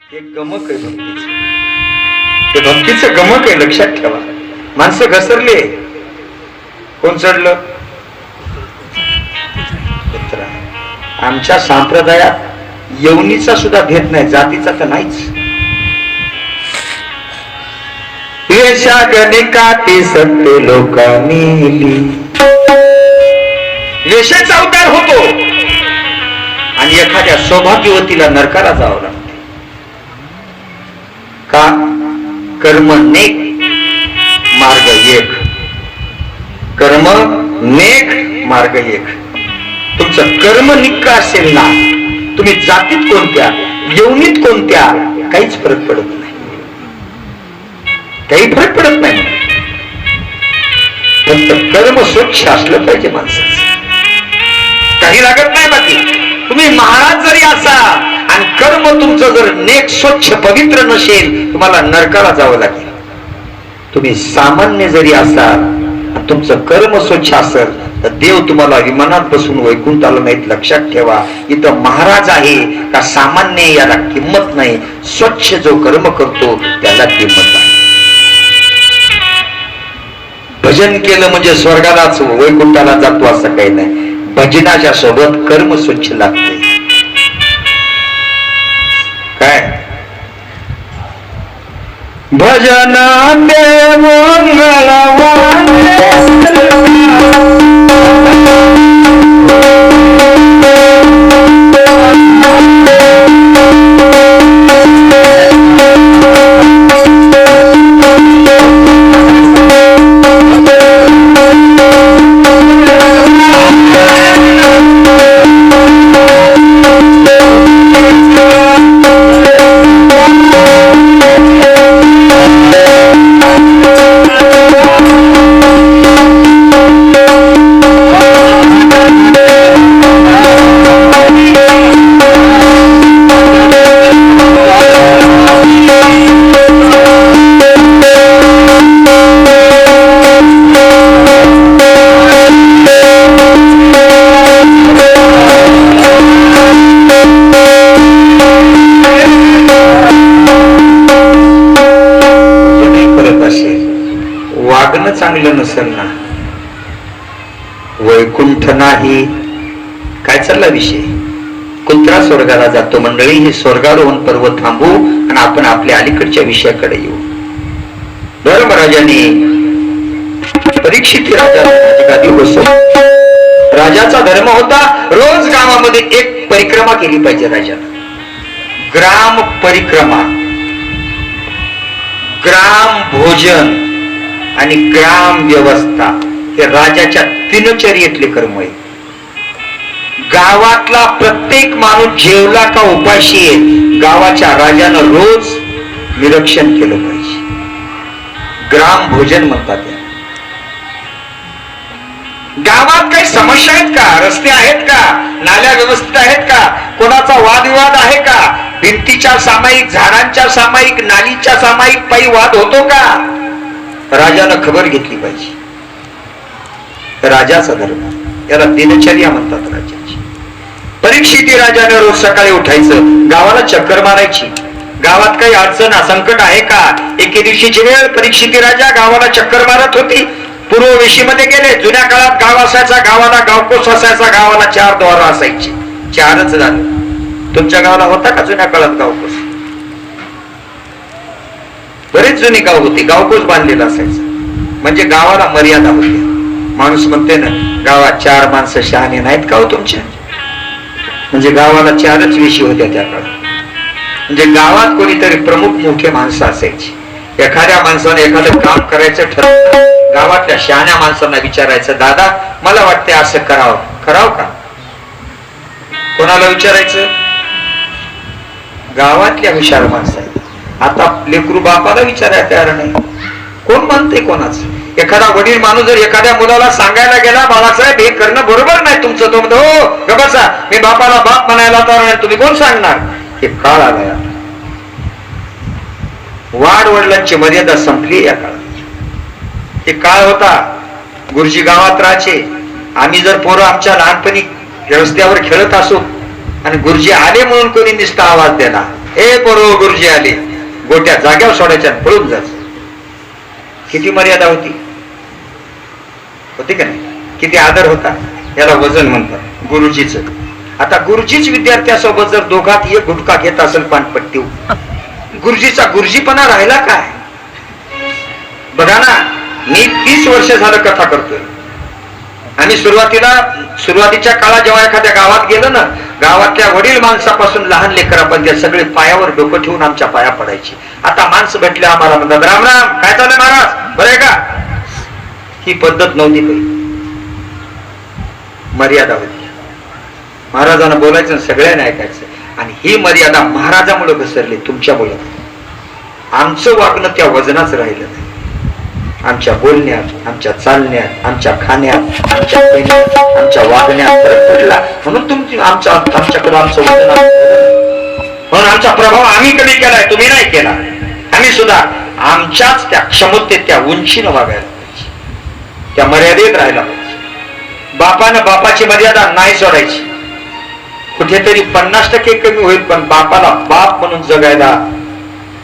एक गमक आहे भक्तीचं. ते भक्तीचं गमक आहे, लक्षात ठेवा. माणसं घसरले, कोण चढलं? आमच्या संप्रदायात यवनीचा सुद्धा भेद नाही, जातीचा तर नाहीच. वेशा गणिकाती सत्य लोकांनी वेशाचा अवतार होतो आणि एखाद्या सौभाग्यवतीला नरकाला जावं लागतं. का? कर्म नेक मार्ग एक, कर्म नेक मार्ग एक. तुमचं कर्म निक्का असेल ना, तुम्ही जातीत कोणत्या, यवनीत कोणत्या, काहीच फरक पडत नाही, काही फरक पडत नाही. फक्त कर्म स्वच्छ असलं पाहिजे माणसाचं, काही लागत नाही. बाकी तुम्ही महाराज जरी असा आणि कर्म तुमचं जर नेक स्वच्छ पवित्र नसेल, तुम्हाला नरकाला जावं लागेल. तुम्ही सामान्य जरी असाल, तुमचं कर्म स्वच्छ असेल, तर देव तुम्हाला विमानात बसून वैकुंठाला नाहीत. लक्षात ठेवा, इथं महाराज आहे का सामान्य याला किंमत नाही. स्वच्छ जो कर्म करतो त्याला किंमत आहे. भजन केलं म्हणजे स्वर्गालाच वैकुंठाला जातो असं काही नाही. भजनाच्या सोबत कर्म स्वच्छ लागते. काय भजन चांगलं नसेल ना, वैकुंठ नाही. काय चालला विषय? कुत्रा स्वर्गाला जातो. मंडळी, हे स्वर्गारोहण पर्व थांबू आणि आपण आपल्या अलीकडच्या विषयाकडे येऊ. धर्मराजाने परीक्षित राजा बसव. राजाचा धर्म होता रोज गावामध्ये एक परिक्रमा केली पाहिजे. राजाने ग्राम परिक्रमा, ग्राम भोजन आणि ग्राम व्यवस्था हे राजाच्या दिनचर्येतले कर्म आहे. गावातला प्रत्येक माणूस जेवला का उपाशी आहे, गावाच्या राजानं रोज निरीक्षण केलं पाहिजे. ग्राम भोजन म्हणतात. गावात काही समस्या आहेत का? रस्ते आहेत का? नाल्या व्यवस्थित आहेत का? कोणाचा वादविवाद आहे का? भिंतीच्या सामायिक, झाडांच्या सामायिक, नालीच्या सामायिक पायी वाद होतो का? राजानं खबर घेतली पाहिजे. राजाचा धर्म, याला दिनचर्या म्हणतात राजाची. परीक्षित राजाने रोज सकाळी उठायचं, गावाला चक्कर मारायची. गावात काही अडचण संकट आहे का? एके दिवशीची वेळ परीक्षित राजा गावाला चक्कर मारत होती. पूर्व वेशीमध्ये गेले. जुन्या काळात गाव असायचा, गावाला गावकोस असायचा, गावाला 4 द्वार असायची. 4च झालं. तुमच्या गावाला होता का जुन्या काळात गावकोस? बरेच जुनी गाव होती, गावकोस बांधलेला असायचं. म्हणजे गावाला मर्यादा होती. माणूस म्हणते ना, गावात 4 माणसं शहाणे नाहीत का हो तुमच्या? म्हणजे गावाला 4च वेशी होत्या त्या काळात. म्हणजे गावात कोणीतरी प्रमुख मोठे माणसं असायची. एखाद्या माणसाने एखादं काम करायचं ठरवलं, गावातल्या शहाण्या माणसांना विचारायचं, दादा मला वाटते असं करावं, करावं का? कोणाला विचारायचं? गावातल्या हुशार माणसं. आता लेकरू बापाला विचारायला तयार नाही. कोण म्हणते कोणाचं? एखादा वडील माणूस जर एखाद्या मुलाला सांगायला गेला, बाळासाहेब हे करणं बरोबर नाही तुमचं, तो म्हणतो हो गबसा, मी बापाला बाप म्हणायला तयार नाही, तुम्ही कोण सांगणार? हे काळ आलाय. वाढ वडिलांची मर्यादा संपली या काळात. हे काळ होता. गुरुजी गावात राहायचे. आम्ही जर पोरं आमच्या लहानपणी रस्त्यावर खेळत असो आणि गुरुजी आले म्हणून कोणी नुसता आवाज देणार, हे बरोबर गुरुजी आले, गोट्या जाग्यावर सोडायच्या पळून जायचं. किती मर्यादा होती का नाही? किती आदर होता. याला वजन म्हणतात गुरुजीच. आता गुरुजीच विद्यार्थ्यासोबत जर दोघात एक गुटखा घेत असेल पानपट्टी, गुरुजीचा गुरुजीपणा राहिला काय? बघा ना, मी 30 वर्ष झालं कथा करतोय. आम्ही सुरुवातीच्या काळात जेव्हा एखाद्या गावात गेलो ना, गावातल्या वडील माणसापासून लहान लेकरापर्यंत सगळे पायावर डोकं ठेवून आमच्या पाया पडायची. आता माणसं भेटले आम्हाला म्हणतात राम राम, काय चाललंय महाराज, बरं आहे का? ही पद्धत नव्हती काही. मर्यादा होती. महाराजांना बोलायचं, सगळ्यांना ऐकायचं. आणि ही मर्यादा महाराजामुळे घसरली, तुमच्यामुळे. आमचं वागणं त्या वजनाच राहिलं नाही. आमच्या बोलण्यात, आमच्या चालण्यात, आमच्या खाण्यात, आमच्या पिण्यात, आमच्या वागण्यात फरक पडला. म्हणून आमच्याकडे आमचं वजन, म्हणून आमचा प्रभाव आम्ही कमी केलाय, तुम्ही नाही केला. आम्ही सुद्धा आमच्याच त्या क्षमतेत, त्या उंचीनं वागायला पाहिजे, त्या मर्यादेत राहायला पाहिजे. बापानं बापाची मर्यादा नाही सोडायची. कुठेतरी 50% कमी होईल, पण बापाला बाप म्हणून जगायला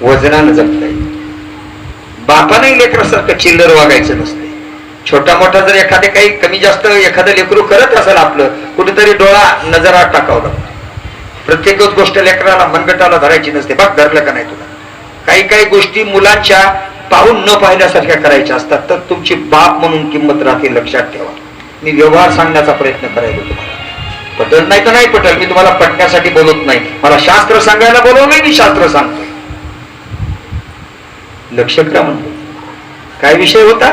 वजनानं जगता येईल. बापानंही लेकरासारखं चिल्लर वागायचं नसते. छोटा मोठा जर एखादे काही कमी जास्त एखादं लेकरू करत असेल आपलं, कुठेतरी डोळा नजरा टाकावं लागतो. प्रत्येकच गोष्ट लेकराला मनगटाला धरायची नसते. बघ धरलं का नाही तुला? काही काही गोष्टी मुलांच्या पाहून न पाहिल्यासारख्या करायच्या असतात, तर तुमची बाप म्हणून किंमत राहते, लक्षात ठेवा. मी व्यवहार सांगण्याचा प्रयत्न करायला तुम्हाला. पटल नाही तर नाही पटल, मी तुम्हाला पटण्यासाठी बोलत नाही. मला शास्त्र सांगायला बोलवलंय, मी शास्त्र सांगतोय. लक्ष करा म्हणतो. काय विषय होता?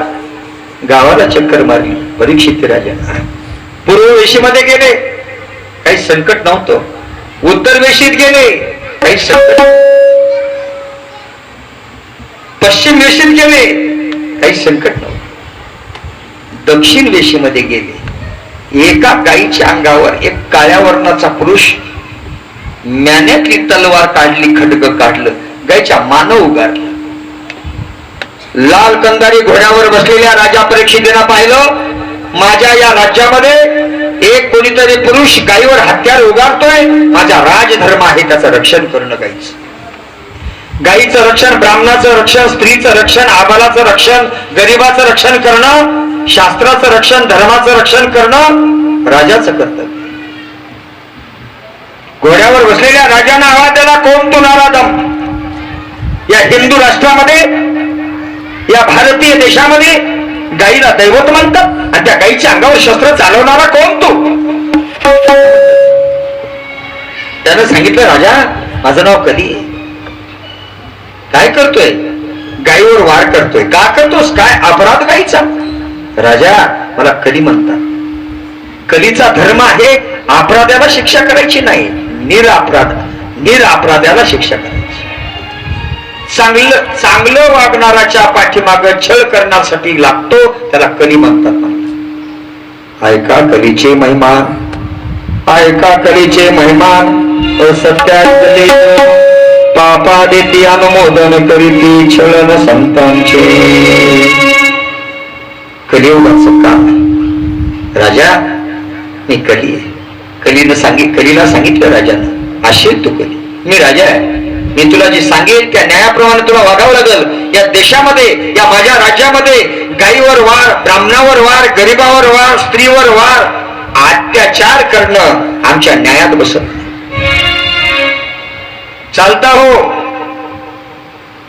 गावाला चक्कर मारली परीक्षित राजा. पूर्व वेशीमध्ये गेले, काही संकट नव्हतं. उत्तर वेशीत गेले, काही संकट. पश्चिम वेशीत गेले, काही संकट नव्हतं. दक्षिण वेशीमध्ये गेले, एका गाईच्या अंगावर एक काळ्या वर्णाचा पुरुष म्यान्यातली तलवार काढली, खड्ग काढलं, गायच्या मानव उगारलं. लाल कंदारी घोड्यावर बसलेल्या राजा परीक्षितीनं पाहिलं, माझ्या या राज्यामध्ये एक कोणीतरी पुरुष गायीवर हत्यार उगारतोय. माझा राजधर्म आहे त्याचं रक्षण करणं. गायीचं रक्षण, ब्राह्मणाचं रक्षण, स्त्रीचं रक्षण, आबालाचं रक्षण, गरिबाचं रक्षण करणं, शास्त्राचं रक्षण, धर्माचं रक्षण करणं राजाचं कर्तव्य. घोड्यावर बसलेल्या राजानं आवाज दिला, कोण तू नारादम? या हिंदू राष्ट्रामध्ये, या भारतीय देशामध्ये गाईला दैवत म्हणतात, आणि त्या गाईच्या अंगावर शस्त्र चालवणारा कोण तू? त्यानं सांगितलं, राजा माझं नाव कली. काय करतोय? गाईवर वार करतोय. का करतोस? काय अपराध गाईचा? राजा मला कली म्हणतात. कलीचा धर्म आहे अपराध्याला शिक्षा करायची नाही, निरपराध्याला शिक्षा करायची. चांगलं वागणाराच्या पाठीमाग छळ करण्यासाठी लागतो, त्याला कली म्हणतात. ऐका कलीचे महिमा, ऐका कलीचे महिमा. असत्यात पापा देती अनुमोदन करीती छळन संतांचे. कलियुगाचं काम. राजा मी कली आहे. कलीला सांगितलं राजानं, असेल तू कली, मी राजा आहे. मी तुला जे सांगेल त्या न्यायाप्रमाणे तुला वागावं लागल. या देशामध्ये, या माझ्या राज्यामध्ये गाईवर वार, ब्राह्मणावर वार, गरिबावर वार, स्त्रीवर वार, अत्याचार करणं आमच्या न्यायात बसत. चालता हो.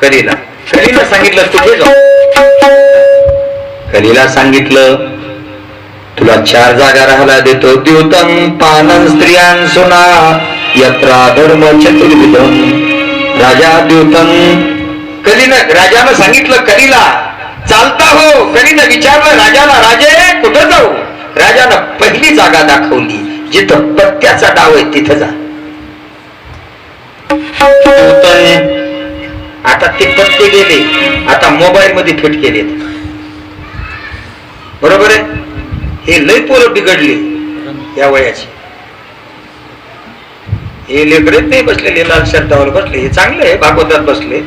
कलीला सांगितलं तुझे जाऊ. कलीला सांगितलं तुला 4 जागा राहायला देतो. द्युतम पानन स्त्रियां सुना यत्रा धर्म चतुर्विधम. राजा द्युतन. राजानं सांगितलं कलीला चालता हो. कलीनं विचारलं राजाला, राजे कुठं जाऊ? राजानं पहिली जागा दाखवली, जिथं पत्त्याचा डाव आहे तिथं जा. आता ते पत्ते गेले, आता मोबाईल मध्ये फिट केले. बरोबर आहे. हे लय पोरं बिघडले या वयाची. हे लेकरेत नाही बसलेले, लाल शर्टावर बसले, हे चांगले आहे. भागवतात बसले,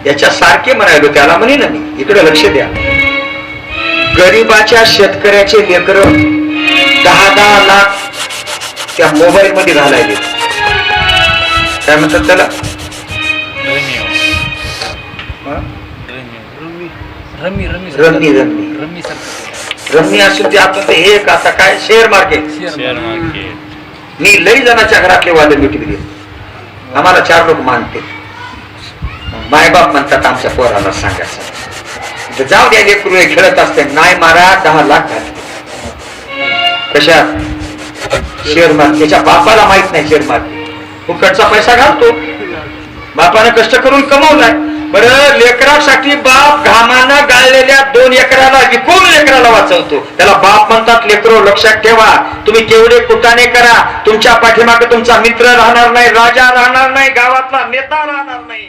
याच्या सारखे म्हणायलो त्याला म्हणे ना मी. इकडे लक्ष द्या. गरीबाच्या शेतकऱ्याचे लेकर 10-10 लाख त्या मोबाईल मध्ये घालायले. काय म्हणतात त्याला? Rummy rummy rummy rummy rummy sir rummy असू ते आता ते हे एक आता काय शेअर मार्केट. शेअर मार्केट मी लई जणांच्या घरातले वाले मिटविले. आम्हाला 4 लोक मानते. मायबाप म्हणतात आमच्या पोराला सांगायचं जाऊ द्या लेकरू हे खेळत असते नाही मारा 10 लाख घातले. कशात? Share market. त्याच्या बापाला माहित नाही शेअर मार्केट. फुकटचा पैसा घालतो. बापाने कष्ट करून कमवलाय. बरं लेकरासाठी बाप घामानं गाळलेल्या 2 एकराला विकून लेकराला वाचवतो. त्याला बाप म्हणतात. लेकरो लक्षात ठेवा तुम्ही केवढे कुटाने करा तुमच्या पाठीमागे तुमचा मित्र राहणार नाही, राजा राहणार नाही, गावातला नेता राहणार नाही.